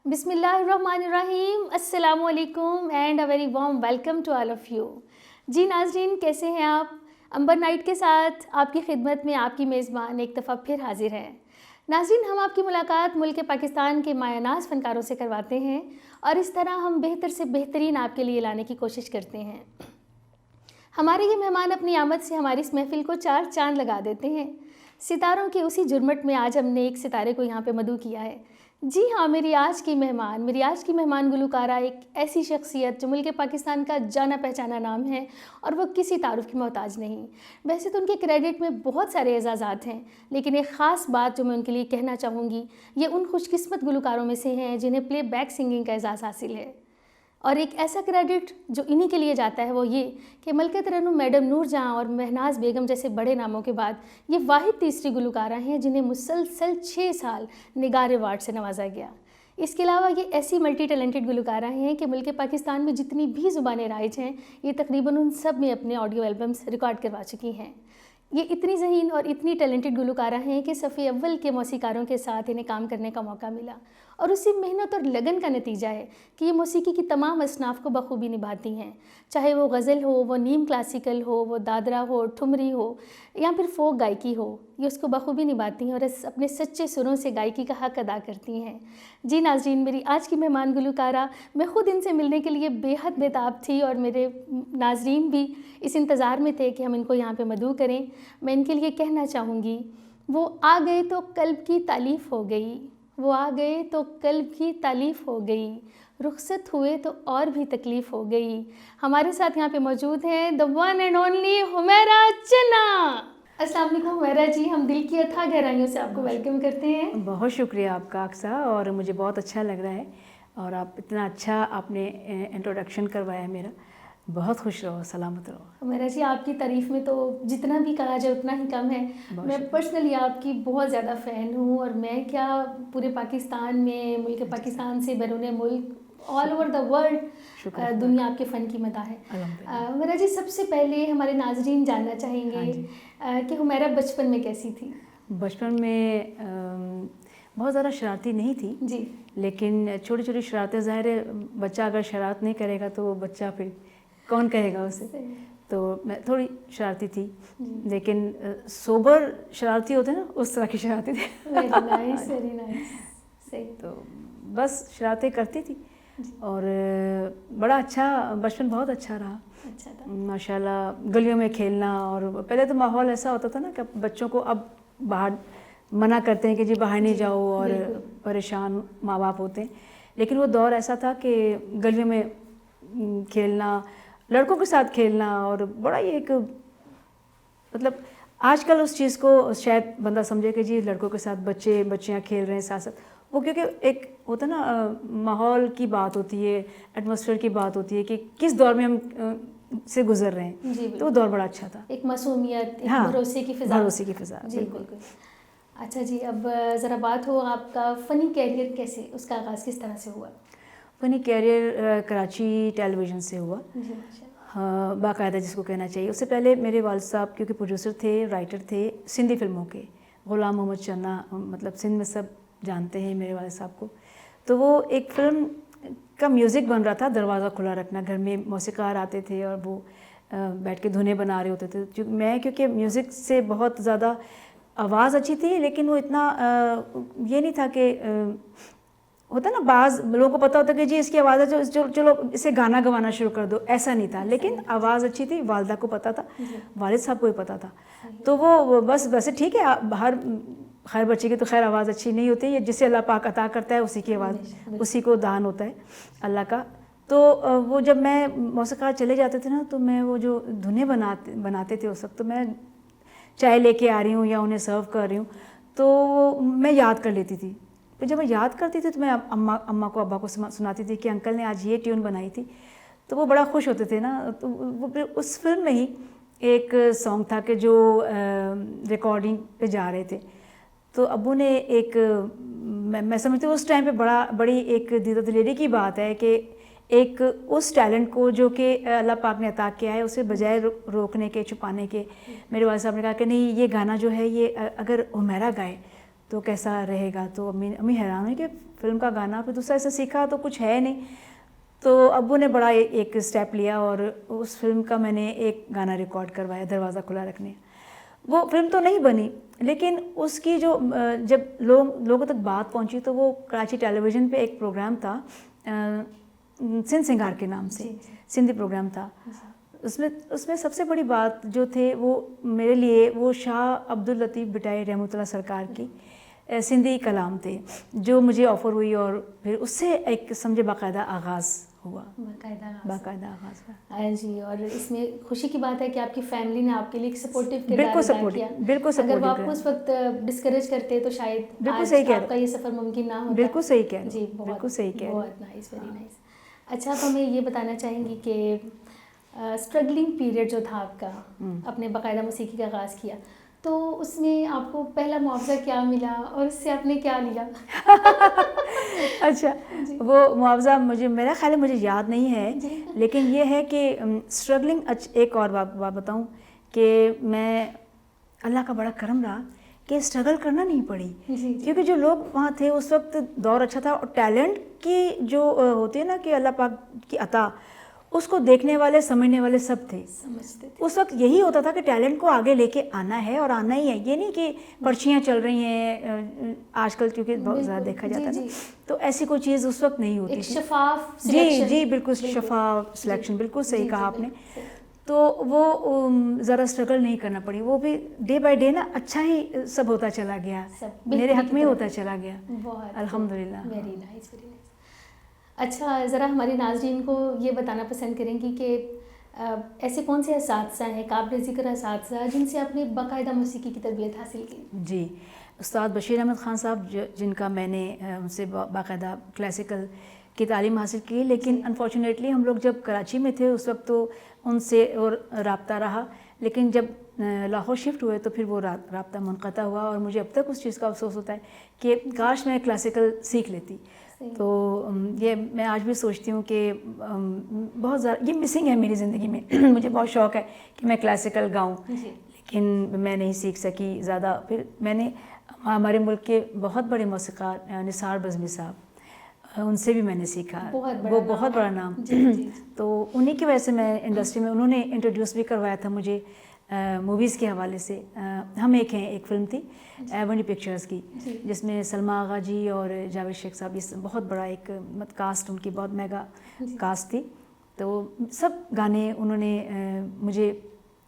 बिस्मिल्लाहिर्रहमानिर्रहीम, अस्सलामुअलैकुम and a very warm welcome to all of you. जी नाज़रीन, कैसे हैं आप? अंबर नाइट के साथ आपकी खिदमत में आपकी मेज़बान एक दफ़ा फिर हाजिर है। नाज़रीन, हम आपकी मुलाकात मुल्क पाकिस्तान के मायानाज़ फ़नकारों से करवाते हैं और इस तरह हम बेहतर से बेहतरीन आपके लिए लाने की कोशिश करते हैं। हमारे ये मेहमान अपनी आमद से हमारी इस महफ़िल को चार चाँद लगा देते हैं। सितारों के उसी जुर्मट में आज हमने एक सितारे को यहाँ पे मदऊ किया है। जी हाँ, मेरी आज की मेहमान गुलकारा एक ऐसी शख्सियत जो मुल्क पाकिस्तान का जाना पहचाना नाम है और वो किसी तारुफ की मोहताज नहीं। वैसे तो उनके क्रेडिट में बहुत सारे एजाज़ात हैं, लेकिन एक ख़ास बात जो मैं उनके लिए कहना चाहूँगी, ये उन खुशकिस्मत गुलकारों में से हैं जिन्हें प्ले बैक सिंगिंग का एजाज़ हासिल है। और एक ऐसा क्रेडिट जो इन्हीं के लिए जाता है वो ये कि मलका तरन्नुम मैडम नूर जहाँ और महनाज बेगम जैसे बड़े नामों के बाद ये वाहिद तीसरी गुलकारा हैं जिन्हें मुसलसल 6 साल निगार अवार्ड से नवाजा गया। इसके अलावा ये ऐसी मल्टी टैलेंटेड गुलकारा हैं कि मुल्क पाकिस्तान में जितनी भी ज़ुबानें राइज हैं ये तकरीबन उन सब में अपने ऑडियो एल्बम्स रिकॉर्ड करवा चुकी हैं। ये इतनी ज़हीन और इतनी टैलेंटेड गुलकारा हैं कि सफ़े अव्वल के मौसीकारों के साथ इन्हें काम करने का मौका मिला और उसी मेहनत और लगन का नतीजा है कि ये मौसीकी की तमाम असनाफ़ को बखूबी निभाती हैं, चाहे वो गज़ल हो, वो नीम क्लासिकल हो, वो दादरा हो, ठुमरी हो या फिर फ़ोक गायकी हो, ये उसको बखूबी निभाती हैं और अपने सच्चे सुरों से गायकी का हक़ अदा करती हैं। जी नाज़रीन, मेरी आज की मेहमान गुलकारा, मैं ख़ुद इनसे मिलने के लिए बेहद बेताब थी और मेरे नाज़रीन भी इस इंतज़ार में थे कि हम इनको यहाँ पे मदऊ करें। मैं इनके लिए कहना चाहूँगी, वो आ गए तो कल्ब की तालीफ़ हो गई, वो आ गए तो कल्ब की तालीफ़ हो गई, रुखसत हुए तो और भी तकलीफ़ हो गई। हमारे साथ यहाँ पे मौजूद हैं the one and only Humaira चन्ना। अस्सलाम वालेकुम हुमैरा जी, हम दिल की अथाह गहराइयों से आपको वेलकम करते हैं। बहुत शुक्रिया आपका अक्सा, और मुझे बहुत अच्छा लग रहा है और आप इतना अच्छा आपने इंट्रोडक्शन करवाया है मेरा। बहुत खुश रहो, सलामत रहो। हुमैरा जी, आपकी तारीफ़ में तो जितना भी कहा जाए उतना ही कम है। मैं पर्सनली आपकी बहुत ज़्यादा फ़ैन हूँ और मैं क्या पूरे पाकिस्तान में, मुल्क पाकिस्तान से बैरून मुल्क, ऑल ओवर द वर्ल्ड दुनिया आपके फ़न की मदाह है। हुमैरा जी, सबसे पहले हमारे नाज़रीन जानना चाहेंगे कि हुमैरा बचपन में कैसी थी? बचपन में बहुत ज़्यादा शरारती नहीं थी जी, लेकिन छोटी छोटी शरारतें, ज़ाहिर है बच्चा अगर शरारत नहीं करेगा तो वो बच्चा फिर कौन कहेगा उसे। तो मैं थोड़ी शरारती थी, लेकिन सोबर शरारती होते हैं ना, उस तरह की शरारती थी। Very nice, very nice. सही। तो बस शरारतें करती थी और बड़ा अच्छा बचपन, बहुत अच्छा रहा। अच्छा था माशाल्लाह। गलियों में खेलना, और पहले तो माहौल ऐसा होता था ना कि बच्चों को अब बाहर मना करते हैं कि जी बाहर नहीं जाओ और परेशान माँ बाप होते हैं, लेकिन वो दौर ऐसा था कि गलियों में खेलना, लड़कों के साथ खेलना, और बड़ा ही एक मतलब आजकल उस चीज़ को शायद बंदा समझे कि जी लड़कों के साथ बच्चियाँ खेल रहे हैं साथ साथ, वो क्योंकि एक होता ना माहौल की बात होती है, एटमॉस्फेयर की बात होती है कि किस दौर में हम से गुजर रहे हैं। तो वो दौर बड़ा अच्छा था, एक मासूमियत, एक हाँ, भरोसे की फ़िज़ा। जी बिल्कुल। अच्छा जी, अब ज़रा बात हो आपका फ़नी कैरियर कैसे, उसका आगाज़ किस तरह से हुआ? फ़नी कैरियर कराची टेलीविज़न से हुआ। जी, हाँ, बाकायदा जिसको कहना चाहिए। उससे पहले मेरे वालिद साहब क्योंकि प्रोड्यूसर थे, राइटर थे सिंधी फिल्मों के, ग़ुलाम मोहम्मद चन्ना, मतलब सिंध में सब जानते हैं मेरे वालिद साहब को। तो वो एक फ़िल्म का म्यूज़िक बन रहा था, दरवाज़ा खुला रखना, घर में मौसीकार आते थे और वो बैठ के धुनें बना रहे होते थे। मैं क्योंकि म्यूज़िक से बहुत ज़्यादा, आवाज़ अच्छी थी लेकिन वो इतना ये नहीं था कि होता ना, बाज़ लोगों को पता होता कि जी इसकी आवाज़ है जो चलो इसे गाना गवाना शुरू कर दो, ऐसा नहीं था। लेकिन आवाज़ अच्छी थी, वालिदा को पता था, वालिद साहब को भी पता था। तो वो बस वैसे ठीक है, हर खैर बच्चे की तो खैर आवाज़ अच्छी नहीं होती है, जिसे अल्लाह पाक अता करता है उसी की आवाज़, उसी को दान होता है अल्लाह का। तो वो जब मैं मौसीकार चले जाते थे ना, तो मैं वो जो धुनें बनाते थे उस वक्त, तो मैं चाय लेके आ रही हूँ या उन्हें सर्व कर रही हूँ तो मैं याद कर लेती थी। तो जब मैं याद करती थी तो मैं अम्मा को, अब्बा को सुनाती थी कि अंकल ने आज ये ट्यून बनाई थी, तो वो बड़ा खुश होते थे ना। तो वो फिर उस फिल्म में ही एक सॉन्ग था कि जो रिकॉर्डिंग पे जा रहे थे, तो अब्बू ने एक, मैं समझती हूँ उस टाइम पे बड़ी एक दिलेरी की बात है कि एक उस टैलेंट को जो कि अल्लाह पाक ने अता किया है, उसे बजाय रोकने के, छुपाने के, मेरे वालिद साहब ने कहा कि नहीं, ये गाना जो है ये अगर हुमैरा गाए तो कैसा रहेगा। तो अम्मी हैरान हुई कि फ़िल्म का गाना, फिर दूसरा ऐसा सीखा तो कुछ है नहीं। तो अब्बू ने बड़ा एक स्टेप लिया और उस फिल्म का मैंने एक गाना रिकॉर्ड करवाया, दरवाज़ा खुला रखने। वो फिल्म तो नहीं बनी, लेकिन उसकी जो जब लोगों तक बात पहुंची तो वो कराची टेलीविज़न पे एक प्रोग्राम था सिंध सिंगार के नाम से, सिंधी प्रोग्राम था। उसमें सबसे बड़ी बात जो थे वो मेरे लिए वो शाह अब्दुल लतीफ़ बिटाई रहमतुल्लाह सरकार की सिंधी कलाम थे, जो मुझे ऑफ़र हुई और फिर उससे एक समझे बाकायदा आगाज़ हुआ। बाकायदा आगाज़ हुआ जी। और इसमें खुशी की बात है कि आपकी फैमिली ने आपके लिए सपोर्टिव किरदार बिल्कुल अदा सपोर्टिव, किया। बिल्कुल अगर सपोर्टिव वो आपको उस वक्त डिस्करेज करते तो शायद बिल्कुल आज सही कह रहे आपका ये सफ़र मुमकिन ना होता। बिल्कुल सही कह रहे जी, बिल्कुल सही कह रहे। बहुत नाइस, वेरी नाइस। अच्छा, तो मैं ये बताना चाहेंगी कि स्ट्रगलिंग पीरियड जो था आपका, अपने बाकायदा मौसीकी का आगाज़ किया, तो उसमें आपको पहला मुआवजा क्या मिला और उससे आपने क्या लिया? अच्छा, वो मुआवजा मुझे, मेरा ख्याल है मुझे याद नहीं है, लेकिन ये है कि स्ट्रगलिंग, एक और बात बताऊं कि मैं, अल्लाह का बड़ा करम रहा कि स्ट्रगल करना नहीं पड़ी, क्योंकि जो लोग वहाँ थे उस वक्त दौर अच्छा था और टैलेंट की जो होती है ना कि अल्लाह पाक की अता, उसको देखने वाले समझने वाले सब थे, समझते थे। उस वक्त यही होता था कि टैलेंट को आगे लेके आना है और आना ही है। ये नहीं कि पर्चियाँ चल रही हैं आजकल, क्योंकि बहुत ज़्यादा देखा जाता है ना, तो ऐसी कोई चीज़ उस वक्त नहीं होती थी। शफाफ जी जी, बिल्कुल शफाफ सिलेक्शन, बिल्कुल सही कहा आपने। तो वो ज़रा स्ट्रगल नहीं करना पड़ी, वो भी डे बाय डे ना अच्छा ही सब होता चला गया, मेरे हक में होता चला गया, अल्हम्दुलिल्लाह। Very nice, very nice. अच्छा, ज़रा हमारे नाज़रीन को ये बताना पसंद करेंगी कि ऐसे कौन से असातिज़ा हैं, काबिल ज़िक्र असातिज़ा, जिनसे आपने बाकायदा मौसीकी की तरबियत हासिल की? जी, उस्ताद बशीर अहमद ख़ान साहब, जिनका मैंने उनसे बाकायदा क्लासिकल की तालीम हासिल की, लेकिन अनफॉर्चुनेटली हम लोग जब कराची में थे उस वक्त तो उनसे और रब्ता रहा, लेकिन जब लाहौर शिफ्ट हुए तो फिर वो रब्ता मुनक़ता हुआ और मुझे अब तक उस चीज़ का अफसोस होता है कि काश मैं क्लासिकल सीख लेती। तो ये मैं आज भी सोचती हूँ कि बहुत ज़्यादा ये मिसिंग है मेरी ज़िंदगी में। मुझे बहुत शौक़ है कि मैं क्लासिकल गाऊँ, लेकिन मैं नहीं सीख सकी ज़्यादा। फिर मैंने हमारे मुल्क के बहुत बड़े मौसीक़ार निसार बज़मी साहब, उनसे भी मैंने सीखा, वो बहुत बड़ा नाम। तो उन्हीं की वजह से मैं इंडस्ट्री में, उन्होंने इंट्रोड्यूस भी करवाया था मुझे मूवीज़ के हवाले से। हम एक फ़िल्म थी एवनी पिक्चर्स की, जिसमें सलमा आगा जी और जावेद शेख साहब, ये बहुत बड़ा एक कास्ट, उनकी बहुत मेगा कास्ट थी। तो सब गाने उन्होंने मुझे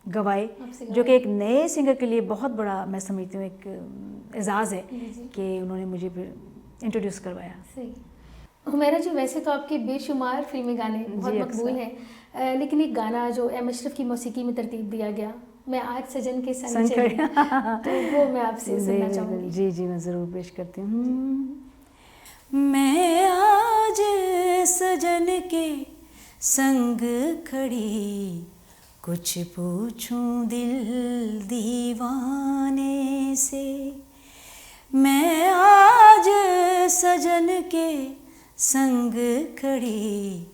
गवाए, जो कि एक नए सिंगर के लिए बहुत बड़ा, मैं समझती हूँ, एक एजाज़ है कि उन्होंने मुझे फिर इंट्रोड्यूस करवाया। सही। हुमैरा जी, वैसे तो आपके बेशुमार फिल्मी गाने बहुत मकबूल हैं, लेकिन एक गाना जो एम अशरफ की मौसीकी में तरतीब दिया गया, मैं आज सजन के संग चली, तो वो मैं आपसे सुनना चाहूँगी। जी जी, मैं ज़रूर पेश करती हूँ। मैं आज सजन के संग खड़ी, कुछ पूछूं दिल दीवाने से। मैं आज सजन के संग खड़ी,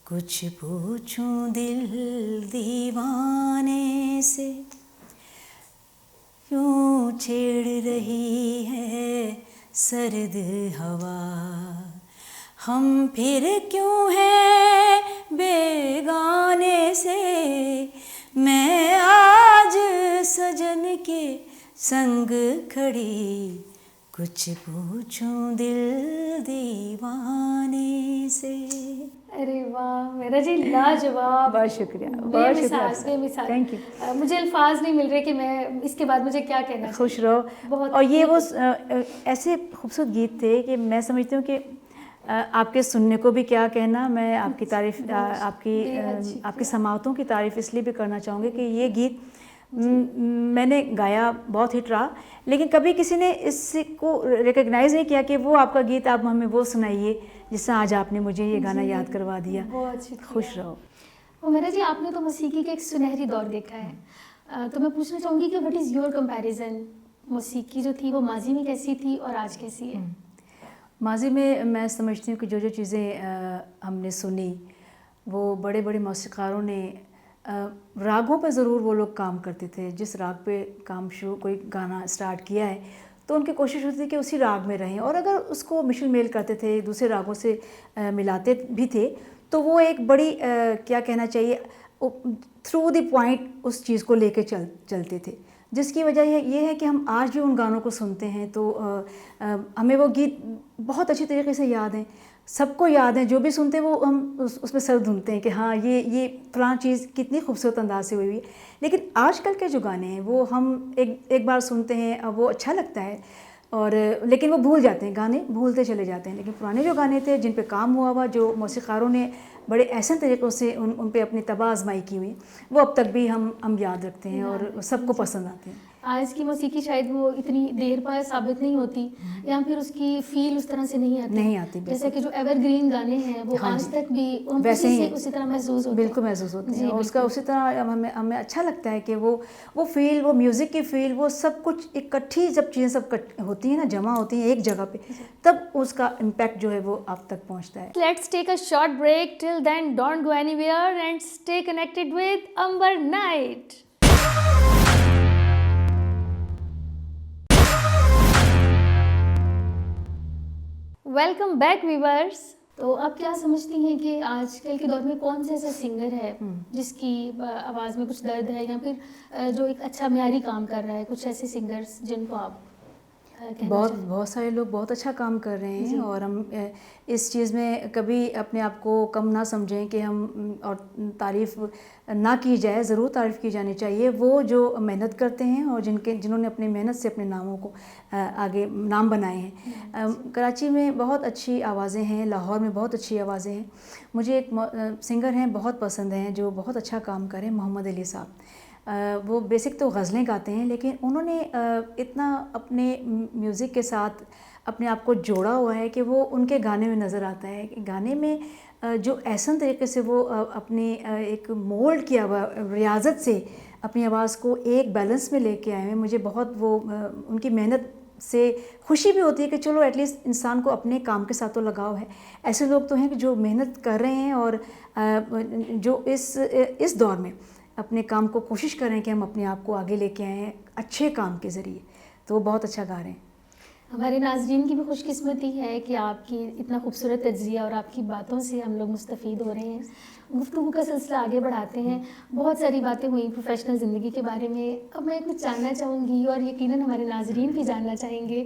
कुछ पूछूं दिल दीवाने से। यूं छेड़ रही है सर्द हवा, हम फिर क्यों हैं बेगाने से। मैं आज सजन के संग खड़ी, कुछ पूछूं दिल दीवाने से। अरे वाह मेरा जी, लाजवाब, बहुत शुक्रिया, बहुत शुक्रिया, बेमिसाल। Thank you. मुझे अल्फाज नहीं मिल रहे कि मैं इसके बाद मुझे क्या कहना। खुश रहो। और ये वो ऐसे खूबसूरत गीत थे कि मैं समझती हूँ कि आपके सुनने को भी क्या कहना, मैं आपकी तारीफ़, आपकी समाअतों की तारीफ़ इसलिए भी करना चाहूँगी कि ये गीत मैंने गाया, बहुत हिट रहा, लेकिन कभी किसी ने इसको रिकग्नाइज़ नहीं किया कि वो आपका गीत, आप हमें वो सुनाइए जिससे आज आपने मुझे ये गाना याद करवा दिया। बहुत खुश रहो। हुमैरा जी, आपने तो मौसीकी का एक सुनहरी दौर देखा है, तो मैं पूछना चाहूँगी कि व्हाट इज़ योर कंपैरिजन, मौसीकी जो थी वो माजी में कैसी थी और आज कैसी है? माजी में मैं समझती हूँ कि जो चीज़ें हमने सुनी, वो बड़े बड़े मौसीक़ारों ने रागों पे ज़रूर वो लोग काम करते थे। जिस राग पे काम कोई गाना स्टार्ट किया है तो उनकी कोशिश होती थी कि उसी राग में रहें, और अगर उसको मिशल मेल करते थे, दूसरे रागों से मिलाते भी थे, तो वो एक बड़ी क्या कहना चाहिए, थ्रू द पॉइंट उस चीज़ को लेके चलते थे, जिसकी वजह ये है कि हम आज भी उन गानों को सुनते हैं तो हमें वो गीत बहुत अच्छी तरीके से याद हैं, सबको याद है, जो भी सुनते हैं वो हम उसमें सर धुनते हैं कि हाँ ये फलां चीज़ कितनी खूबसूरत अंदाज से हुई है। लेकिन आजकल के जो गाने हैं वो हम एक बार सुनते हैं, अब वो अच्छा लगता है, और लेकिन वो भूल जाते हैं, गाने भूलते चले जाते हैं। लेकिन पुराने जो गाने थे, जिन पे काम हुआ जो मौसीक़ारों ने बड़े ऐसे तरीक़ों से उन पे अपनी तबाह आज़माई की हुई, वो अब तक भी हम याद रखते हैं और सबको पसंद आते हैं। आज की मौसीकी शायद वो इतनी देर पर साबित नहीं होती, या फिर उसकी फील उस तरह से नहीं आती जैसे कि जो एवरग्रीन गाने हैं वो हाँ आज तक भी वैसे ही उसी तरह महसूस होते हैं। बिल्कुल महसूस होते हैं, और उसका उसी तरह हमें अच्छा लगता है कि वो फील, वो म्यूज़िक की फील, वो सब कुछ इकट्ठी जब चीज़ें सब होती हैं ना, जमा होती हैं एक जगह पे, तब उसका इम्पैक्ट जो है वो आप तक पहुँचता है। Let's take a short break, till then don't go anywhere and stay connected with Amber Night. Welcome back viewers. तो आप क्या समझती हैं कि आजकल के दौर में कौन सा ऐसा सिंगर है जिसकी आवाज़ में कुछ दर्द है, या फिर जो एक अच्छा म्यारी काम कर रहा है? कुछ ऐसे सिंगर्स जिनको आप बहुत सारे लोग बहुत अच्छा काम कर रहे हैं, और हम इस चीज़ में कभी अपने आप को कम ना समझें कि हम, और तारीफ़ ना की जाए, ज़रूर तारीफ़ की जानी चाहिए। वो जो मेहनत करते हैं और जिन्होंने अपनी मेहनत से अपने नामों को आगे नाम बनाए हैं। कराची में बहुत अच्छी आवाज़ें हैं, लाहौर में बहुत अच्छी आवाज़ें हैं। मुझे एक सिंगर हैं बहुत पसंद हैं जो बहुत अच्छा काम करें, मोहम्मद अली साहब। वो बेसिक तो गज़लें गाते हैं, लेकिन उन्होंने इतना अपने म्यूज़िक के साथ अपने आप को जोड़ा हुआ है कि वो उनके गाने में नज़र आता है कि गाने में जो ऐसा तरीके से वो अपनी एक मोल्ड किया हुआ रियाज़त से अपनी आवाज़ को एक बैलेंस में लेके आए हैं। मुझे बहुत वो उनकी मेहनत से खुशी भी होती है कि चलो एटलीस्ट इंसान को अपने काम के साथ तो लगाव है। ऐसे लोग तो हैं कि जो मेहनत कर रहे हैं और जो इस दौर में अपने काम को कोशिश करें कि हम अपने आप को आगे लेके आएँ अच्छे काम के ज़रिए, तो वो बहुत अच्छा गा रहे हैं। हमारे नाज़रीन की भी खुशकिस्मती है कि आपकी इतना खूबसूरत तज्ज़िया और आपकी बातों से हम लोग मुस्तफ़ीद हो रहे हैं। गुफ्तगू का सिलसिला आगे बढ़ाते हैं। बहुत सारी बातें हुई प्रोफेशनल ज़िंदगी के बारे में। अब मैं कुछ जानना चाहूँगी, और यकीनन हमारे नाज़रीन भी जानना चाहेंगे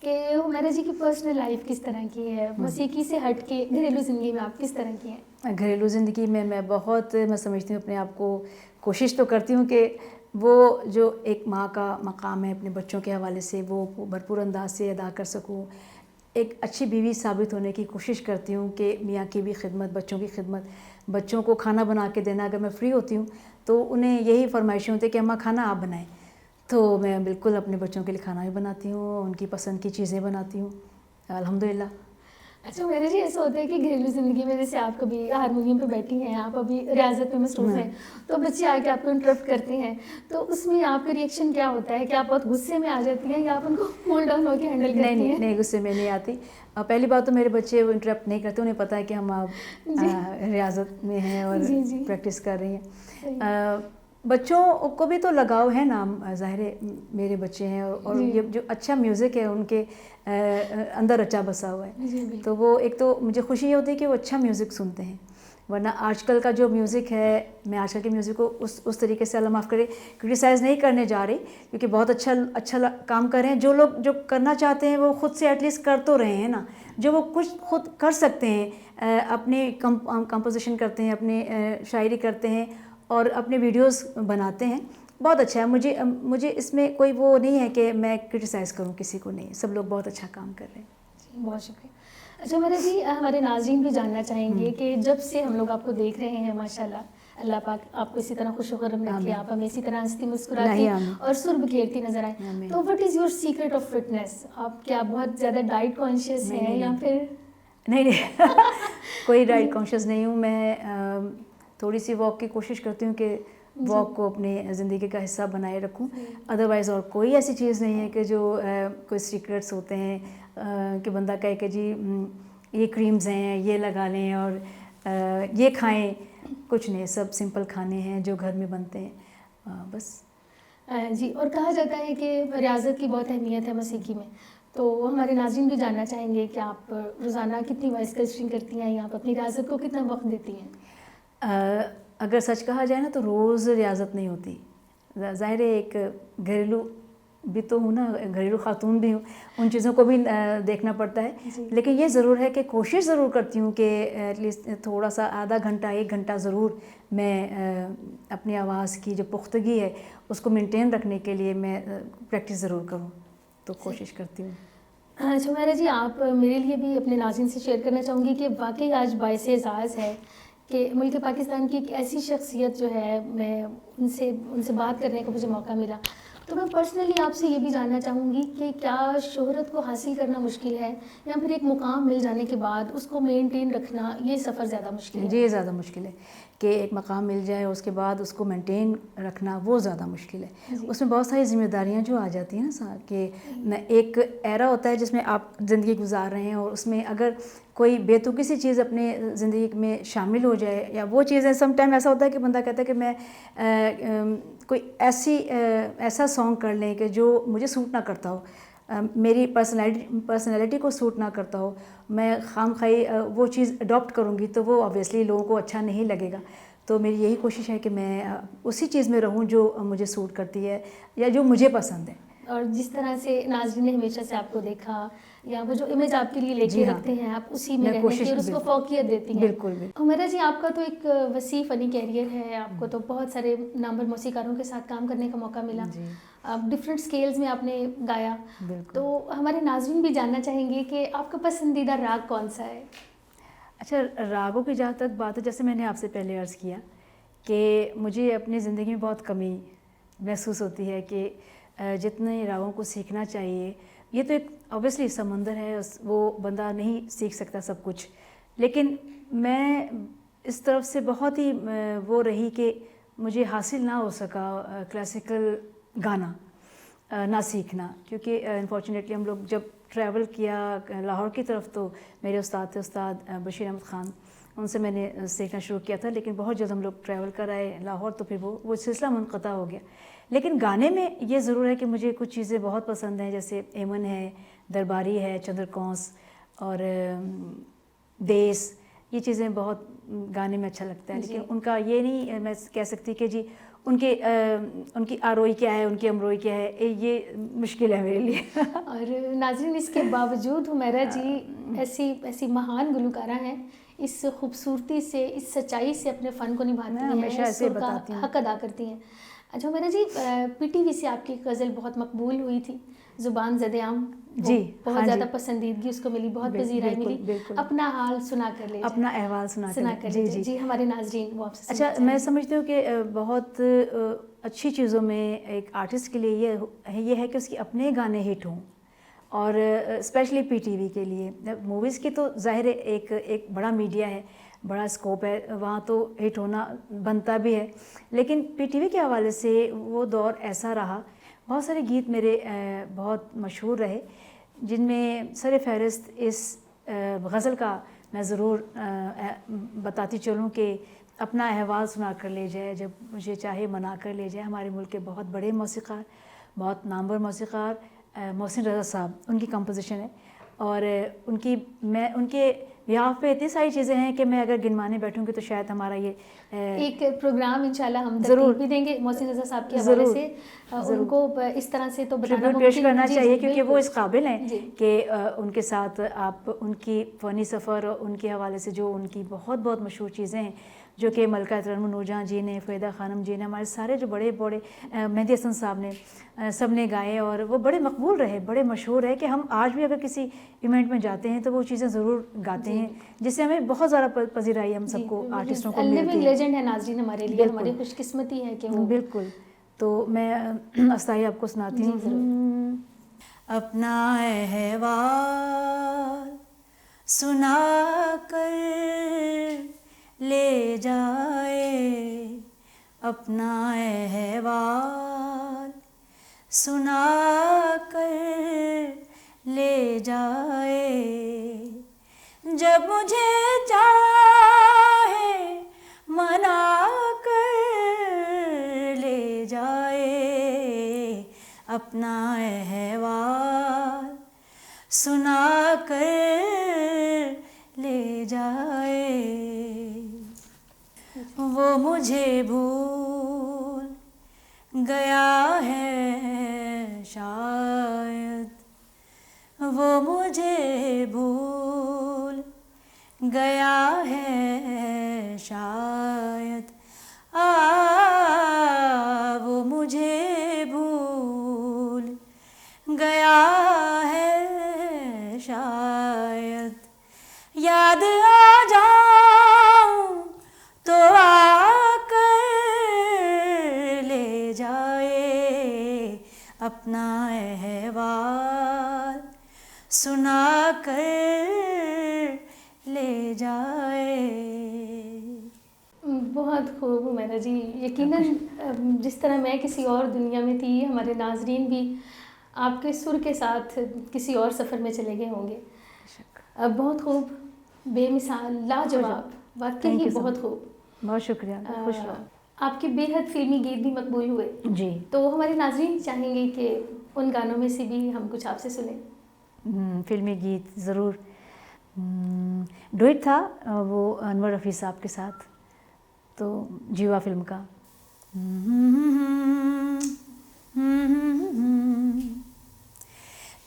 कि हुमैरा जी की पर्सनल लाइफ किस तरह की है, मौसीकी से हट के घरेलू ज़िंदगी में आप किस तरह की हैं? घरेलू ज़िंदगी में मैं समझती हूँ अपने आप को, कोशिश तो करती हूँ कि वो जो एक माँ का मकाम है अपने बच्चों के हवाले से वो भरपूर अंदाज से अदा कर सकूँ। एक अच्छी बीवी साबित होने की कोशिश करती हूँ कि मियाँ की भी खिदमत, बच्चों की खिदमत, बच्चों को खाना बना के देना। अगर मैं फ्री होती हूँ तो उन्हें यही फरमाइशें होती है कि अम्मा खाना आप बनाएं, तो मैं बिल्कुल अपने बच्चों के लिए खाना भी बनाती हूँ, उनकी पसंद की चीज़ें बनाती हूँ, अल्हम्दुलिल्लाह। अच्छा, मेरे जी ऐसा होता है कि घरेलू ज़िंदगी में जैसे आप कभी हारमोनियम पे बैठी हैं, आप अभी रियाज़त में मसरूफ़ हैं, तो बच्चे आके आपको इंटरप्ट करते हैं, तो उसमें आपका रिएक्शन क्या होता है? क्या आप बहुत गुस्से में आ जाती हैं या आप उनको कूल डाउन होकर हैंडल करती हैं? नहीं, गुस्से में नहीं आती। पहली बात तो मेरे बच्चे वो इंटरप्ट नहीं करते, उन्हें पता है कि हम रियाज़त में हैं और प्रैक्टिस कर रही हैं। बच्चों को भी तो लगाव है ना, ज़ाहिर है मेरे बच्चे हैं और ये जो अच्छा म्यूज़िक है उनके अंदर रचा बसा हुआ है, तो वो एक तो मुझे खुशी ये होती है कि वो अच्छा म्यूज़िक सुनते हैं। वरना आजकल का जो म्यूज़िक है, मैं आजकल के म्यूज़िक को उस तरीके से अल्लाह माफ़ करे क्रिटिसाइज़ नहीं करने जा रही, क्योंकि बहुत अच्छा काम कर रहे हैं। जो लोग जो करना चाहते हैं वो ख़ुद से एटलीस्ट कर तो रहे हैं ना, जो वो कुछ खुद कर सकते हैं, अपने कंपोजिशन करते हैं, अपने शायरी करते हैं और अपने वीडियोस बनाते हैं, बहुत अच्छा है। मुझे इसमें कोई वो नहीं है कि मैं क्रिटिसाइज़ करूं किसी को, नहीं, सब लोग बहुत अच्छा काम कर रहे हैं। बहुत शुक्रिया। अच्छा मेरे जी, हमारे नाज़रीन भी जानना चाहेंगे कि जब से हम लोग आपको देख रहे हैं, माशाल्लाह, अल्लाह पाक आपको इसी तरह खुशखुर्रम रखे, आप हमें इसी तरह हंसती मुस्कुराती और सुर बिखेरती नजर आए, तो what is your secret of fitness? आप क्या बहुत ज़्यादा डाइट कॉन्शियस हैं या फिर? नहीं कोई डाइट कॉन्शियस नहीं हूँ मैं। थोड़ी सी वॉक की कोशिश करती हूँ कि वॉक को अपने ज़िंदगी का हिस्सा बनाए रखूं। अदरवाइज़ और कोई ऐसी चीज़ नहीं है कि जो कोई सीक्रेट्स होते हैं कि बंदा कहे कि जी ये क्रीम्स हैं, ये लगा लें और ये खाएं। कुछ नहीं, सब सिंपल खाने हैं जो घर में बनते हैं, बस। जी, और कहा जाता है कि रियाज़त की बहुत अहमियत है मौसीकी में, तो हमारे नाज़रीन भी जानना चाहेंगे कि आप रोज़ाना कितनी वॉइस टेस्टिंग करती हैं या आप अपनी रियाज़त को कितना वक़्त देती हैं? अगर सच कहा जाए ना तो रोज़ रियाज़त नहीं होती। ज़ाहिर है एक घरेलू भी तो हूँ ना, घरेलू ख़ातून भी हूँ, उन चीज़ों को भी देखना पड़ता है। जी। लेकिन ये ज़रूर है कि कोशिश ज़रूर करती हूँ कि एटलीस्ट थोड़ा सा आधा घंटा 1 घंटा ज़रूर मैं अपनी आवाज़ की जो पुख्तगी है उसको मेंटेन रखने के लिए मैं प्रैक्टिस ज़रूर करूँ, तो कोशिश करती हूँ। शुमैरा जी, आप मेरे लिए भी अपने नाज़रीन से शेयर करना चाहूँगी कि वाक़ई आज बाइसे एज़ाज़ है कि मुल्क पाकिस्तान की एक ऐसी शख्सियत जो है, मैं उनसे उनसे बात करने का मुझे मौका मिला। तो मैं पर्सनली आपसे ये भी जानना चाहूँगी कि क्या शोहरत को हासिल करना मुश्किल है या फिर एक मुकाम मिल जाने के बाद उसको मेंटेन रखना, ये सफ़र ज़्यादा मुश्किल है? ये ज़्यादा मुश्किल है कि एक मकाम मिल जाए उसके बाद उसको मेंटेन रखना, वो ज़्यादा मुश्किल है। उसमें बहुत सारी ज़िम्मेदारियाँ जो आ जाती हैं ना साथ कि एक एरा होता है जिसमें आप ज़िंदगी गुजार रहे हैं और उसमें अगर कोई बेतुकी सी चीज़ अपने ज़िंदगी में शामिल हो जाए या वो चीज़ें, सम टाइम ऐसा होता है कि बंदा कहता है कि मैं कोई ऐसा सॉन्ग कर लें कि जो मुझे सूट ना करता हो, मेरी पर्सनैलिटी को सूट ना करता हो, मैं खामखाई वो चीज़ अडॉप्ट करूँगी तो वो ऑब्वियसली लोगों को अच्छा नहीं लगेगा। तो मेरी यही कोशिश है कि मैं उसी चीज़ में रहूँ जो मुझे सूट करती है या जो मुझे पसंद है। और जिस तरह से नाज़रीन ने हमेशा से आपको देखा या वो जो इमेज आपके लिए लेके रखते हैं, आप उसी में रहने की और उसको फ़ौक़ियत देती हैं। बिल्कुल, बिल्कुल। हुमैरा जी, आपका तो एक वसी फ़नी कैरियर है, आपको तो बहुत सारे नामवर मौसीकारों के साथ काम करने का मौका मिला। आप डिफरेंट स्केल्स में आपने गाया, तो हमारे नाज़रीन भी जानना चाहेंगे कि आपका पसंदीदा राग कौन-सा है? अच्छा, रागों की जहाँ तक बात है, जैसे मैंने आपसे पहले अर्ज़ किया कि मुझे अपनी ज़िंदगी में बहुत कमी महसूस होती है कि जितने रागों को सीखना चाहिए, ये तो एक ऑब्वियसली समंदर है, वो बंदा नहीं सीख सकता सब कुछ। लेकिन मैं इस तरफ से बहुत ही वो रही कि मुझे हासिल ना हो सका क्लासिकल गाना ना सीखना, क्योंकि अनफॉर्चुनेटली हम लोग जब ट्रैवल किया लाहौर की तरफ तो मेरे उस्ताद थे उस्ताद बशीर अहमद ख़ान, उनसे मैंने सीखना शुरू किया था। लेकिन बहुत जल्द हम लोग ट्रैवल कर आए लाहौर, तो फिर वो सिलसिला मुनक़ता हो गया। लेकिन गाने में ये ज़रूर है कि मुझे कुछ चीज़ें बहुत पसंद हैं, जैसे एमन है, दरबारी है, चंद्रकौंस और देस, ये चीज़ें बहुत गाने में अच्छा लगता है। लेकिन उनका ये नहीं मैं कह सकती कि जी उनकी आरोई क्या है, उनकी अमरोई क्या है, ये मुश्किल है मेरे लिए। और नाज़रीन, इसके बावजूद हुमैरा जी ऐसी महान गुलकारा हैं, इस खूबसूरती से, इस सच्चाई से अपने फ़न को निभाती हैं, हमेशा ऐसे बताती हूँ, हक अदा करती हैं। अच्छा हुमैरा जी, पीटीवी से आपकी गज़ल बहुत मकबूल हुई थी, ज़ुबान ज़द-ए-आम जी, बहुत ज़्यादा पसंदीदगी उसको मिली, बहुत पज़ीराई मिली। अपना हाल सुना कर ले, अपना अहवाल सुना कर लीजिए। जी, हमारे नाज़रीन वो आपसे अच्छा, मैं समझती हूँ कि बहुत अच्छी चीज़ों में एक आर्टिस्ट के लिए ये है कि उसके अपने गाने हिट हों, और स्पेशली पीटीवी के लिए। मूवीज़ की तो ज़ाहिर है एक बड़ा मीडिया है, बड़ा स्कोप है, वहाँ तो हिट होना बनता भी है। लेकिन पीटीवी के हवाले से वो दौर ऐसा रहा, बहुत सारे गीत मेरे बहुत मशहूर रहे, जिनमें सर फ़हरिस्त इस गज़ल का मैं ज़रूर बताती चलूँ कि अपना अहवाल सुना कर ले जाए, जब मुझे चाहे मना कर ले जाए। हमारे मुल्क के बहुत बड़े मौसीक़ार, बहुत नामवर मौसीक़ार मोहसिन रज़ा साहब, उनकी कंपोजिशन है, और उनके बिहाफ़ पे इतनी सारी चीज़ें हैं कि मैं अगर गिनवाने बैठूँगी तो शायद हमारा ये एक प्रोग्राम इंशाल्लाह हम ज़रूर भी देंगे मोहसिन रज़ा साहब के हवाले से। उनको इस तरह से तो बताना पेश करना चाहिए, क्योंकि वो इस काबिल हैं कि उनके साथ आप उनकी फ़नी सफ़र और उनके हवाले से जो उनकी बहुत बहुत मशहूर चीज़ें हैं, जो कि मलका तरन्नुम नूरजहाँ जी ने, फ़रीदा ख़ानम जी ने, हमारे सारे जो बड़े बड़े मेहदी हसन साहब ने, सब ने गाए, और वो बड़े मकबूल रहे, बड़े मशहूर है कि हम आज भी अगर किसी इवेंट में जाते हैं तो वो चीज़ें ज़रूर गाते हैं, जिससे हमें बहुत ज़्यादा पज़ीराई हम सबको आर्टिस्टों को मिलती है। लेजेंड है नाज़रीन हमारे लिए, हमारी खुशकिस्मती है कि वो। बिल्कुल। तो मैं अस्थाई आपको सुनाती हूँ। अपना अहवाल सुना कर ले जाए, अपना अहवाल सुना कर ले जाए, जब मुझे चाहे मना कर ले जाए, अपना अहवाल सुना कर ले जाए। वो मुझे भूल गया है शायद, वो मुझे भूल गया है शायद, वो मुझे भूल गया है शायद। याद आ जाऊं तो आकर ले जाए, अपना अहवाल सुना कर ले जाए। बहुत खूब हुमैरा जी। यकीनन जिस तरह मैं किसी और दुनिया में थी, हमारे नाजरीन भी आपके सुर के साथ किसी और सफ़र में चले गए होंगे। बहुत खूब, बेमिसाल, लाजवाब, वाकई ही बहुत खूब। बहुत शुक्रिया, खुश रहो। आपके बेहद फिल्मी गीत भी मकबूल हुए जी। तो हमारे नाजरीन चाहेंगे कि उन गानों में से भी हम कुछ आपसे सुने। फिल्मी गीत ज़रूर। डुएट था वो अनवर रफ़ी साहब के साथ, तो जीवा फिल्म का।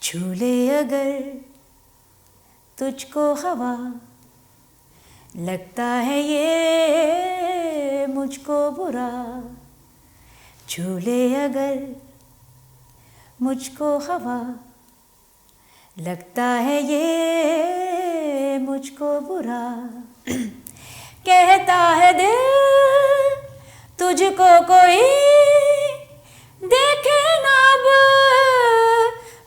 छूले अगर तुझको हवा, लगता है ये मुझको बुरा। छूले अगर मुझको हवा, लगता है ये मुझको बुरा। कहता है दिल तुझको कोई देखे ना अब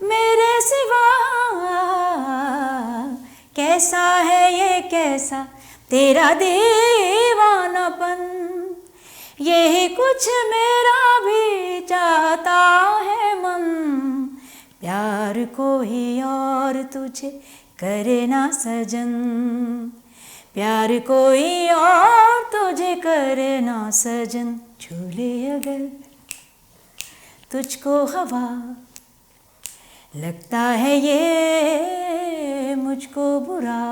मेरे सिवा। कैसा है ये कैसा तेरा दीवानापन, यही कुछ मेरा भी चाहता है मन। प्यार कोई और तुझे करे ना सजन, प्यार कोई और तुझे करे ना सजन। छूले अगर तुझको हवा, लगता है ये मुझको बुरा।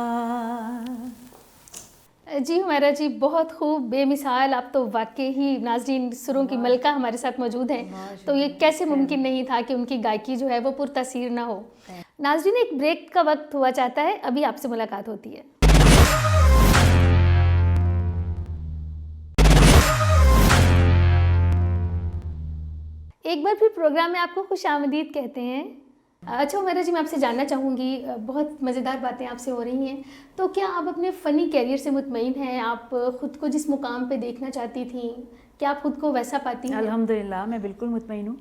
जी हुमैरा जी, बहुत खूब, बेमिसाल। आप तो वाकई ही नाज़रीन सुरों की मलका हमारे साथ मौजूद हैं, तो ये कैसे मुमकिन नहीं था कि उनकी गायकी जो है वो पुरतासीर ना हो। नाज़रीन, एक ब्रेक का वक्त हुआ चाहता है, अभी आपसे मुलाकात होती है। एक बार फिर प्रोग्राम में आपको खुशामदीद कहते हैं। अच्छा हुमैरा जी, मैं आपसे जानना चाहूँगी, बहुत मज़ेदार बातें आपसे हो रही हैं, तो क्या आप अपने फ़नी कैरियर से मुतमईन हैं? आप ख़ुद को जिस मुकाम पे देखना चाहती थी, क्या आप ख़ुद को वैसा पाती हैं? अल्हम्दुलिल्लाह, मैं बिल्कुल मुतमईन हूँ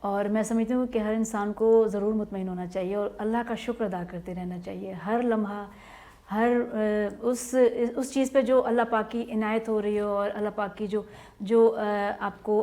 और मैं समझती हूँ कि हर इंसान को ज़रूर मुतमईन होना चाहिए और अल्लाह का शुक्र अदा करते रहना चाहिए। हर लम्हा, हर उस चीज़ पे जो अल्लाह पाक की इनायत हो रही हो और अल्लाह पाक की जो आपको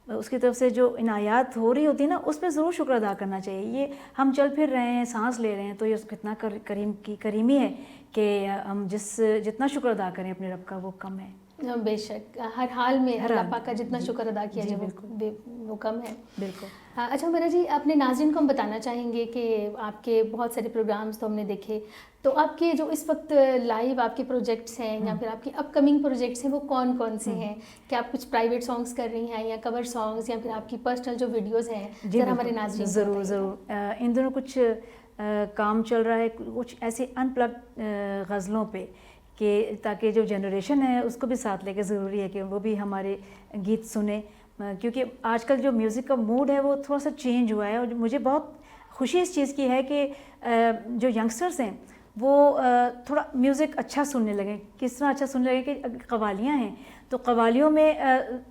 उसकी तरफ से जो इनायात हो रही होती है ना, उस पर ज़रूर शुक्र अदा करना चाहिए। ये हम चल फिर रहे हैं, सांस ले रहे हैं, तो ये कितना करीम की करीमी है कि हम जितना शुक्र अदा करें अपने रब का वो कम है। बेशक, हर हाल में अल्लाह पाक का जितना शुक्र अदा किया जाए वो कम है। बिल्कुल। अच्छा मेरा जी, अपने नाज़रीन को हम बताना चाहेंगे कि आपके बहुत सारे प्रोग्राम्स तो हमने देखे, तो आपके जो इस वक्त लाइव आपके प्रोजेक्ट्स हैं या फिर आपके अपकमिंग प्रोजेक्ट्स हैं वो कौन कौन से हैं? क्या आप कुछ प्राइवेट सॉन्ग्स कर रही हैं या कवर सॉन्ग्स या फिर आपकी पर्सनल जो वीडियोस हैं, ज़रा हमारे नाज़रीन को ज़रूर ज़रूर। इन दिनों कुछ काम चल रहा है, कुछ ऐसे अनप्लग्ड गज़लों पे कि ताकि जो जनरेशन है उसको भी साथ लेके ज़रूरी है कि वो भी हमारे गीत सुने, क्योंकि आजकल जो म्यूज़िक का मूड है वो थोड़ा सा चेंज हुआ है। और मुझे बहुत खुशी इस चीज़ की है कि जो यंगस्टर्स हैं वो थोड़ा म्यूज़िक अच्छा सुनने लगे। किस तरह अच्छा सुनने लगे कि कव्वालियाँ हैं तो कव्वालियों में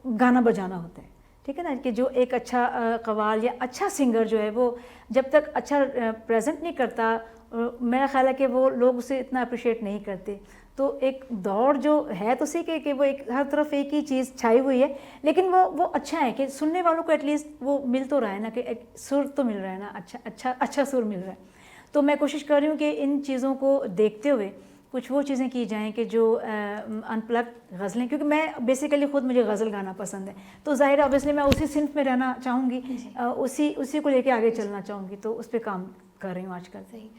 गाना बजाना होता है, ठीक है ना, कि जो एक अच्छा कव्वाल या अच्छा सिंगर जो है वो जब तक अच्छा प्रेजेंट नहीं करता, मेरा ख्याल है कि वो लोग उसे इतना अप्रिशिएट नहीं करते। तो एक दौड़ जो है तो सही कि वो एक हर तरफ एक ही चीज़ छाई हुई है, लेकिन वो अच्छा है कि सुनने वालों को एटलीस्ट वो मिल तो रहा है ना, कि एक सुर तो मिल रहा है ना, अच्छा सुर मिल रहा है। तो मैं कोशिश कर रही हूँ कि इन चीज़ों को देखते हुए कुछ वो चीज़ें की जाएं कि जो अनप्लग गज़लें, क्योंकि मैं बेसिकली ख़ुद मुझे गज़ल गाना पसंद है, तो ज़ाहिर ऑब्वियसली मैं उसी सिंफ में रहना चाहूँगी, उसी को लेके आगे चलना चाहूँगी, तो उस पर काम कर रही हूँ आजकल। सही।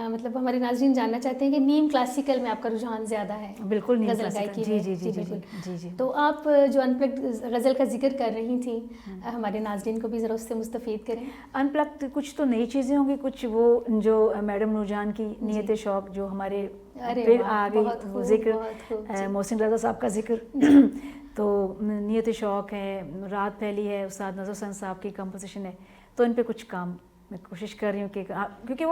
मतलब हमारे नाज़रीन जानना चाहते हैं कि नीम क्लासिकल में आपका रुझान ज़्यादा है। बिल्कुल नीम गज़ल क्लासिकल, गायकी जी में। जी जी जी बिल्कुल। जी जी। तो आप जो अनप्लग्ड गज़ल का जिक्र कर रही थी, हमारे नाज़रीन को भी ज़रा उससे मुस्तफ़ीद करें। अनप्लग्ड कुछ तो नई चीज़ें होंगी, कुछ वो जो मैडम नूरजान की नीयत शौक़ जो हमारे फिर आ गई वो जिक्र, मोहसिन रज़ा साहब का जिक्र तो नीयत शौक़ है, रात फैली है, उस्ताद नज़र हसन साहब की कंपोजिशन है, तो इन पे कुछ काम मैं कोशिश कर रही हूँ कि क्योंकि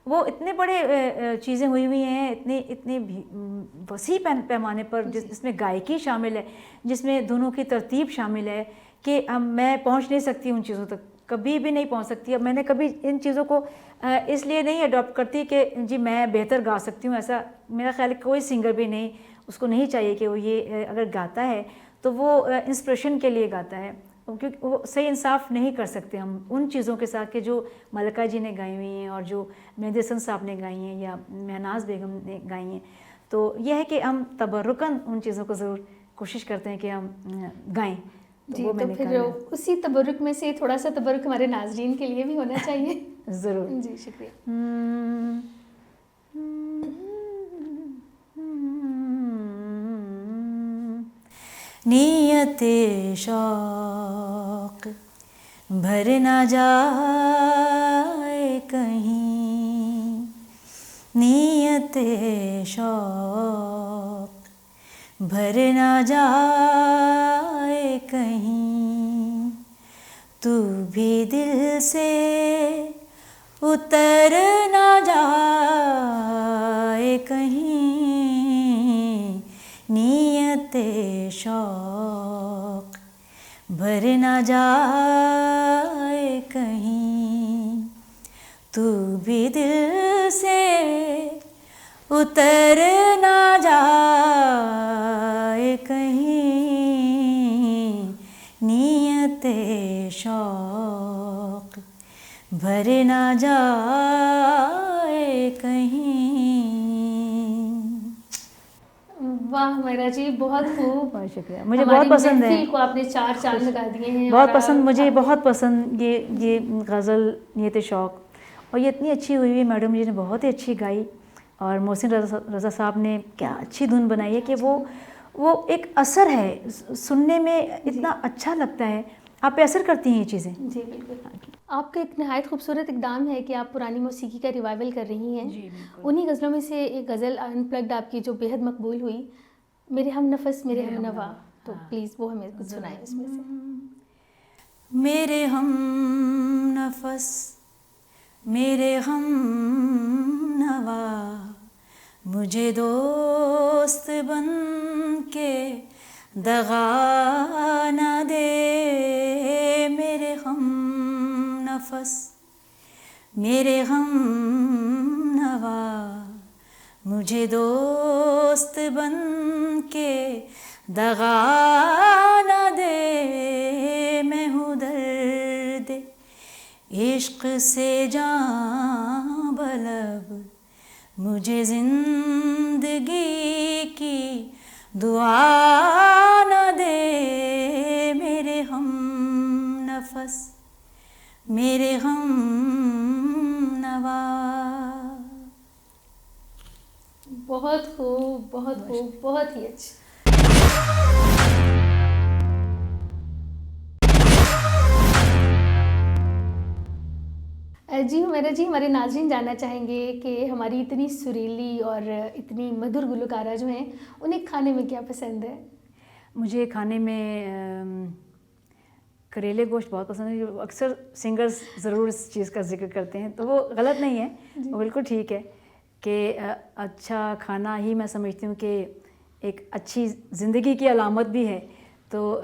वो इतने बड़े चीज़ें हुई हुई हैं, इतनी वसी पैमाने पर, जिसमें गायकी शामिल है, जिसमें धुनों की तरतीब शामिल है कि मैं पहुँच नहीं सकती उन चीज़ों तक, कभी भी नहीं पहुँच सकती। अब मैंने कभी इन चीज़ों को इसलिए नहीं अडॉप्ट करती कि जी मैं बेहतर गा सकती हूँ, ऐसा मेरा ख्याल है कोई सिंगर भी नहीं, उसको नहीं चाहिए कि वो ये अगर गाता है तो वो इंस्पिरेशन के लिए गाता है, क्योंकि वो सही इंसाफ नहीं कर सकते हम उन चीज़ों के साथ कि जो मलका जी ने गाई हुई हैं और जो मेहदी हसन साहब ने गाई हैं या महनाज बेगम ने गाई हैं। तो यह है कि हम तबर्रुकन उन चीज़ों को ज़रूर कोशिश करते हैं कि हम गाएं। जी, तो फिर उसी तबर्रुक में से थोड़ा सा तबर्रुक हमारे नाज़रीन के लिए भी होना चाहिए। ज़रूर जी, शुक्रिया। नीयते शौक़ भर ना जाए कहीं, नीयते शौक़ भर ना जाए कहीं, तू भी दिल से उतर ना जाए कहीं, नीयते शौक़ भर ना जाए कहीं, तू भी दिल से उतर ना जाए कहीं, नीयते शौक़ भर ना जाए कहीं। वाह मेरा जी, बहुत खूब। बहुत शुक्रिया, मुझे बहुत पसंद है। को आपने 4 चांद लगा दिए हैं। बहुत पसंद, मुझे बहुत पसंद ये गज़ल नीयत शौक़, और ये इतनी अच्छी हुई हुई, मैडम जी ने बहुत ही अच्छी गाई, और मोहसिन रज़ा साहब ने क्या अच्छी धुन बनाई है कि वो एक असर है, सुनने में इतना अच्छा लगता है, आप पे असर करती हैं ये चीज़ें। जी बिल्कुल। आपका एक नहायत खूबसूरत इक़दाम है कि आप पुरानी मौसीकी का रिवाइवल कर रही हैं। जी उन्हीं गज़लों में से एक गज़ल अनप्लग्ड आपकी जो बेहद मकबूल हुई, मेरे हम नफ़स मेरे हम नवा, तो प्लीज़ वो हमें कुछ सुनाएं उसमें से। मेरे हम नफ़स मेरे हम नवा, मुझे दोस्त बन के दगा ना दे, मेरे हम नफ़स मेरे हम नवा, मुझे दोस्त बन के दगा ना दे, मैं हूँ दर्द इश्क से जान बलब, मुझे ज़िंदगी की दुआ ना दे, मेरे हम नफ़स मेरे हम नवा। बहुत खूब, बहुत खूब, बहुत ही अच्छा। जी हुमैरा जी, हमारे नाज़रीन जानना चाहेंगे कि हमारी इतनी सुरीली और इतनी मधुर गुलकारा जो हैं, उन्हें खाने में क्या पसंद है? मुझे खाने में करेले गोश्त बहुत पसंद है। अक्सर सिंगर्स ज़रूर इस चीज़ का जिक्र करते हैं, तो वो गलत नहीं है, वो बिल्कुल ठीक है कि अच्छा खाना ही मैं समझती हूँ कि एक अच्छी ज़िंदगी की अलामत भी है। तो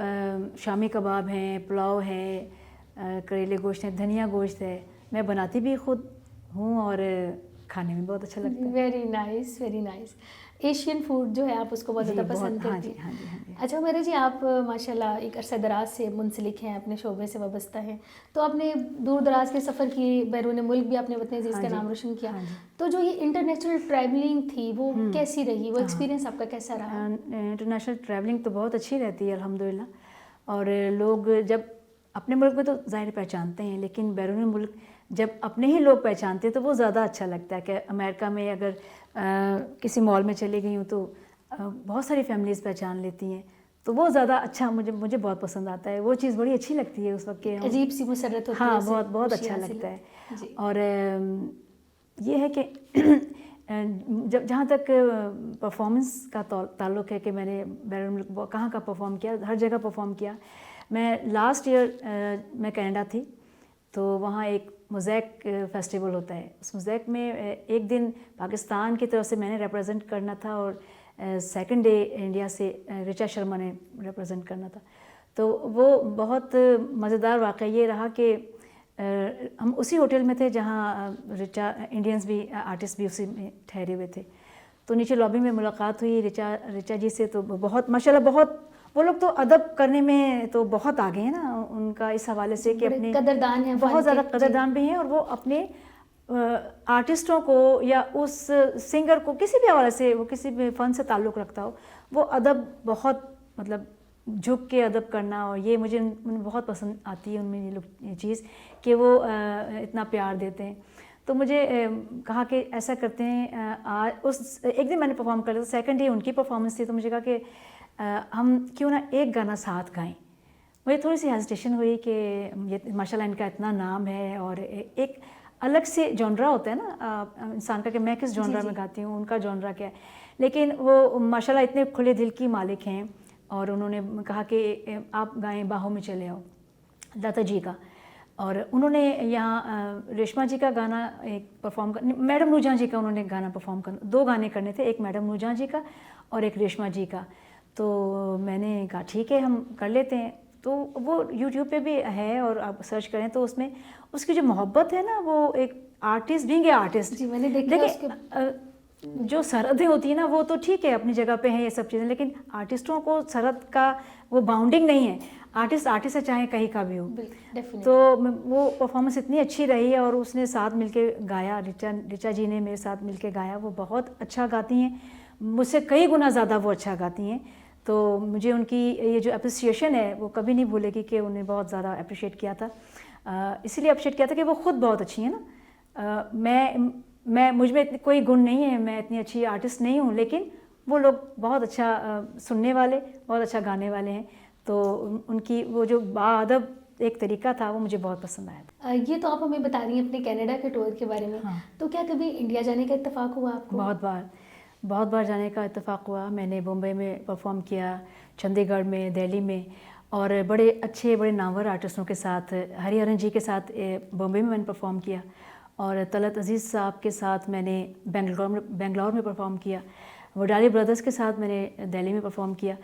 शामी कबाब हैं, पुलाव है, करेले गोश्त है, धनिया गोश्त है, मैं बनाती भी खुद हूँ और खाने में बहुत अच्छा लगता है। Very nice, very nice. Asian food जो है आप उसको बहुत जी, ज़्यादा पसंद हाँ करती जी, हैं। हाँ जी, हाँ जी। अच्छा मेरे जी, आप माशाल्लाह एक अरसा दराज से मुंसलिक हैं, अपने शोबे से वाबस्ता हैं, तो आपने दूर दराज के सफ़र किए, बैरून मुल्क भी आपने वतन अज़ीज़ हाँ का जी, नाम रोशन किया, हाँ जी। तो जो ये इंटरनेशनल ट्रैवलिंग थी वो कैसी रही, वो हाँ। एक्सपीरियंस आपका कैसा रहा? इंटरनेशनल ट्रैवलिंग तो बहुत अच्छी रहती है अल्हम्दुलिल्लाह। और लोग जब अपने मुल्क में तो ज़ाहिर पहचानते हैं, लेकिन बैरून मुल्क जब अपने ही लोग पहचानते हैं तो वो ज़्यादा अच्छा लगता है। कि अमेरिका में अगर किसी मॉल में चली गई हूँ तो बहुत सारी फैमिलीज़ पहचान लेती हैं, तो वो ज़्यादा अच्छा मुझे बहुत पसंद आता है। वो चीज़ बड़ी अच्छी लगती है उस वक्त के हम। अजीब सी मुसर्रत होती है हाँ, उससे, बहुत बहुत खुशी अच्छा हासिल लगता है। होती। जी। और ये है कि जब जहाँ तक परफॉर्मेंस का ताल्लुक़ है कि मैंने बैरून मुल्क कहाँ का परफॉर्म किया, हर जगह परफॉर्म किया। मैं लास्ट ईयर मैं कनाडा थी, तो वहाँ एक मोज़ैक फेस्टिवल होता है। उस मोज़ैक में एक दिन पाकिस्तान की तरफ से मैंने रिप्रेजेंट करना था और सेकंड डे इंडिया से ऋचा शर्मा ने रिप्रेजेंट करना था। तो वो बहुत मज़ेदार वाक़या ये रहा कि हम उसी होटल में थे जहाँ ऋचा इंडियंस भी आर्टिस्ट भी उसी में ठहरे हुए थे। तो नीचे लॉबी में मुलाकात हुई ऋचा जी से, तो बहुत माशाल्लाह बहुत वो लोग तो अदब करने में तो बहुत आगे हैं ना, उनका इस हवाले से कि अपने कदरदान हैं, बहुत ज़्यादा कदरदान भी हैं, और वो अपने आर्टिस्टों को या उस सिंगर को किसी भी हवाले से, वो किसी भी फ़न से ताल्लुक़ रखता हो, वो अदब बहुत मतलब झुक के अदब करना, और ये मुझे बहुत पसंद आती है उनमें ये चीज़ कि वो इतना प्यार देते हैं। तो मुझे कहा कि ऐसा करते हैं, उस एक दिन मैंने परफॉर्म कर लिया, सेकंड डे उनकी परफॉर्मेंस थी, तो मुझे कहा कि हम क्यों ना एक गाना साथ गाएं। मुझे थोड़ी सी हेजिटेशन हुई कि ये माशाल्लाह इनका इतना नाम है और एक अलग से जॉनरा होता है ना इंसान का कि मैं किस जॉनरा में गाती हूँ, उनका जॉनरा क्या है, लेकिन वो माशाल्लाह इतने खुले दिल की मालिक हैं। और उन्होंने कहा कि आप गाएं बाहों में चले आओ, लता जी का। और उन्होंने यहाँ रेशमा जी का गाना एक परफॉर्म कर, मैडम नूरजहां जी का उन्होंने गाना परफॉर्म कर, 2 गाने करने थे, एक मैडम नूरजहां जी का और एक रेशमा जी का। तो मैंने कहा ठीक है हम कर लेते हैं। तो वो यूट्यूब पे भी है और आप सर्च करें तो उसमें उसकी जो मोहब्बत है ना, वो एक आर्टिस्ट बीइंग ए आर्टिस्ट, जी मैंने देखा उसके जो सरहदें होती है ना वो तो ठीक है अपनी जगह पे है ये सब चीज़ें, लेकिन आर्टिस्टों को सरहद का वो बाउंडिंग नहीं है। आर्टिस्ट आर्टिस्ट है चाहे कहीं का भी हो। तो वो परफॉर्मेंस इतनी अच्छी रही है और उसने साथ मिलके गाया, ऋचा जी ने मेरे साथ मिलके गाया। वो बहुत अच्छा गाती हैं, मुझसे कई गुना ज़्यादा वो अच्छा गाती हैं। तो मुझे उनकी ये जो अप्रिसिएशन है वो कभी नहीं भूलेगी कि उन्हें बहुत ज़्यादा अप्रिशिएट किया था। इसीलिए अप्रिशिएट किया था कि वो ख़ुद बहुत अच्छी हैं ना। मैं मुझ में इतनी कोई गुण नहीं है, मैं इतनी अच्छी आर्टिस्ट नहीं हूँ, लेकिन वो लोग बहुत अच्छा सुनने वाले, बहुत अच्छा गाने वाले हैं। तो उनकी वो जो बाअदब एक तरीका था वो मुझे बहुत पसंद आया था। ये तो आप हमें बता रही हैं अपने कनाडा के टूर के बारे में। हाँ। तो क्या कभी इंडिया जाने का इत्तेफाक हुआ आपको? बहुत बार जाने का इत्तेफाक हुआ। मैंने बम्बई में परफॉर्म किया, चंडीगढ़ में, दिल्ली में, और बड़े अच्छे बड़े नामवर आर्टिस्टों के साथ, हरिहरन जी के साथ बम्बई में मैंने परफॉर्म किया, और तलत अज़ीज़ साहब के साथ मैंने बेंगलोर में परफॉर्म किया, वडाली ब्रदर्स के साथ मैंने दिल्ली में परफॉर्म किया।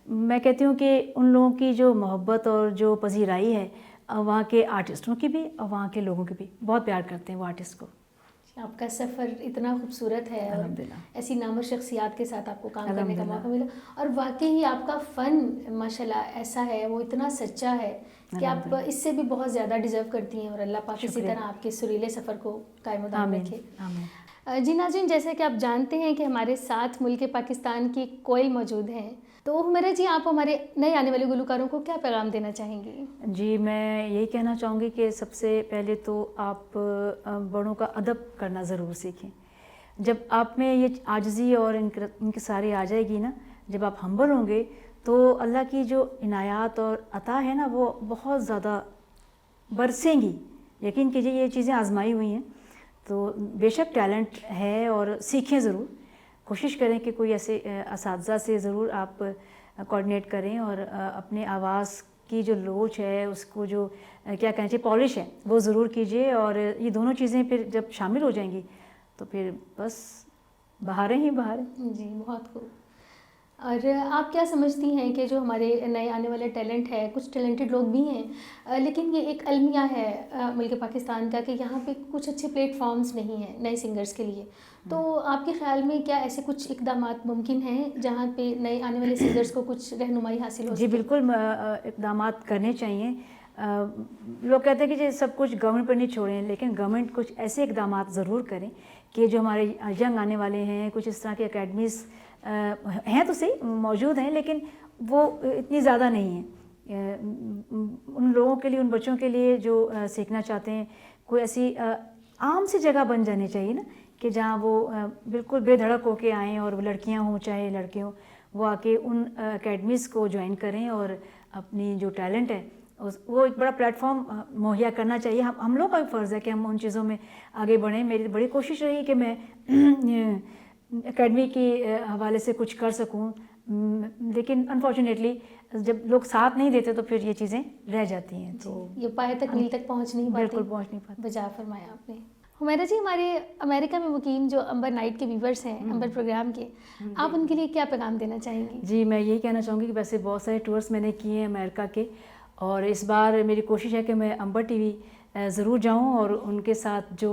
मैं कहती हूँ कि उन लोगों की जो मोहब्बत और जो पजीराई है वहाँ के आर्टिस्टों की भी और वहाँ के लोगों की भी, बहुत प्यार करते हैं वो आर्टिस्ट को। आपका सफ़र इतना खूबसूरत है और ऐसी नामवर शख्सियात के साथ आपको काम करने का मौका मिला, और वाकई ही आपका फ़न माशाल्लाह ऐसा है, वो इतना सच्चा है कि आप इससे भी बहुत ज़्यादा डिज़र्व करती हैं, और अल्लाह पाक इसी तरह आपके सुरीले सफ़र को कायम दाम रखे। जी नाज़रीन, जैसे कि आप जानते हैं कि हमारे साथ मुल्क पाकिस्तान की कोयल मौजूद हैं, तो मेरे जी आप हमारे नए आने वाले गुलकारों को क्या पैगाम देना चाहेंगी? जी मैं यही कहना चाहूँगी कि सबसे पहले तो आप बड़ों का अदब करना ज़रूर सीखें। जब आप में ये आजिज़ी और इनकी सारी आ जाएगी ना, जब आप हम्बल होंगे तो अल्लाह की जो इनायात और अता है ना वो बहुत ज़्यादा बरसेंगी। यकीन कीजिए ये चीज़ें आजमाई हुई हैं। तो बेशक टैलेंट है और सीखें ज़रूर, कोशिश करें कि कोई ऐसे असातिज़ा से ज़रूर आप कोऑर्डिनेट करें, और अपने आवाज़ की जो लोच है उसको जो क्या कहना चाहिए पॉलिश है वो ज़रूर कीजिए। और ये दोनों चीज़ें फिर जब शामिल हो जाएंगी तो फिर बस बहारें ही बहारें। जी बहुत खूब। और आप क्या समझती हैं कि जो हमारे नए आने वाले टैलेंट है, कुछ टैलेंटेड लोग भी हैं, लेकिन ये एक अलमिया है मुल्क पाकिस्तान का कि यहाँ पे कुछ अच्छे प्लेटफॉर्म्स नहीं हैं नए सिंगर्स के लिए। तो आपके ख़्याल में क्या ऐसे कुछ इक़दामात मुमकिन हैं जहाँ पे नए आने वाले सिंगर्स को कुछ रहनुमाई हासिल हो जी सके? बिल्कुल, इक़दामात करने चाहिए। लोग कहते हैं कि ये सब कुछ गवर्नमेंट पर नहीं छोड़ें, लेकिन गवर्नमेंट कुछ ऐसे इक़दामात ज़रूर करें कि जो हमारे यंग आने वाले हैं, कुछ इस तरह के अकेडमीज़ हैं तो सही, मौजूद हैं, लेकिन वो इतनी ज़्यादा नहीं हैं। उन लोगों के लिए, उन बच्चों के लिए जो सीखना चाहते हैं, कोई ऐसी आम सी जगह बन जानी चाहिए ना, कि जहाँ वो बिल्कुल बेधड़क होके आएँ, और लड़कियाँ हों चाहे लड़के हों, वो आके उन अकेडमीज़ को ज्वाइन करें और अपनी जो टैलेंट है वो एक बड़ा प्लेटफॉर्म मुहैया करना चाहिए। हम लोग का भी फ़र्ज़ है कि हम उन चीज़ों में आगे बढ़ें। मेरी बड़ी कोशिश रही कि मैं एकेडमी के हवाले से कुछ कर सकूं, लेकिन अनफॉर्चुनेटली जब लोग साथ नहीं देते तो फिर ये चीज़ें रह जाती हैं। तो ये पाए तक मील तक पहुँच नहीं पाते। बिल्कुल पहुँच नहीं पाते। बजा फरमाया आपने। हुमैरा जी, हमारे अमेरिका में मुकीम जो अंबर नाइट के व्यूवर्स हैं, अंबर प्रोग्राम के, आप उनके लिए क्या पैगाम देना चाहेंगी? जी, मैं यही कहना चाहूँगी कि वैसे बहुत सारे टूर्स मैंने किए हैं अमेरिका के, और इस बार मेरी कोशिश है कि मैं अंबर टीवी ज़रूर जाऊँ और उनके साथ जो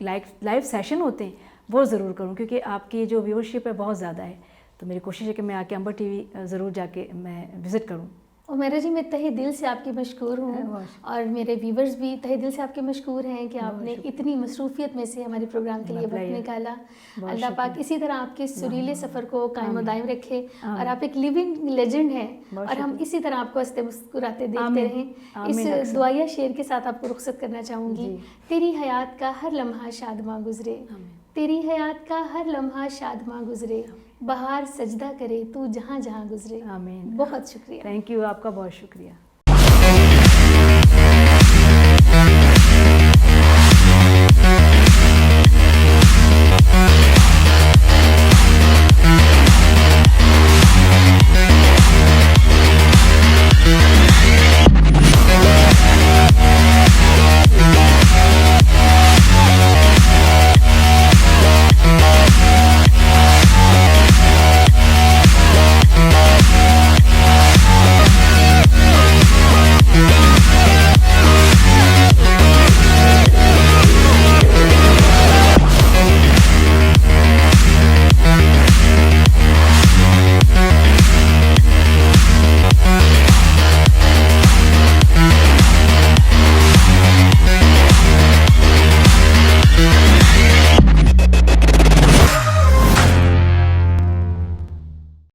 लाइव सेशन होते हैं वो ज़रूर करूँ, क्योंकि आपकी जो व्यूअरशिप है बहुत ज़्यादा है। तो मेरी कोशिश है कि मैं आके अंबर टीवी ज़रूर जाके मैं विज़िट करूँ। उमैरा जी, मैं तहे दिल से आपकी मशकूर हूँ, और मेरे व्यूवर्स भी तहे दिल से आपके मशकूर हैं कि आपने इतनी मसरूफियत में से हमारे प्रोग्राम के लिए वक्त निकाला। अल्लाह पाक इसी तरह आपके सुरीले सफ़र को कायम व दायम रखे, और आप एक लिविंग लेजेंड हैं, और हम इसी तरह आपको हंसते मुस्कुराते देखते रहें। इस दुआया शेर के साथ आपको रुखसत करना चाहूँगी। तेरी हयात का हर लम्हा शादमा गुजरे, तेरी हयात का हर लम्हा शादमा गुजरे, बहार सजदा करे तू जहाँ जहाँ गुजरे। आमीन। बहुत शुक्रिया। थैंक यू, आपका बहुत शुक्रिया।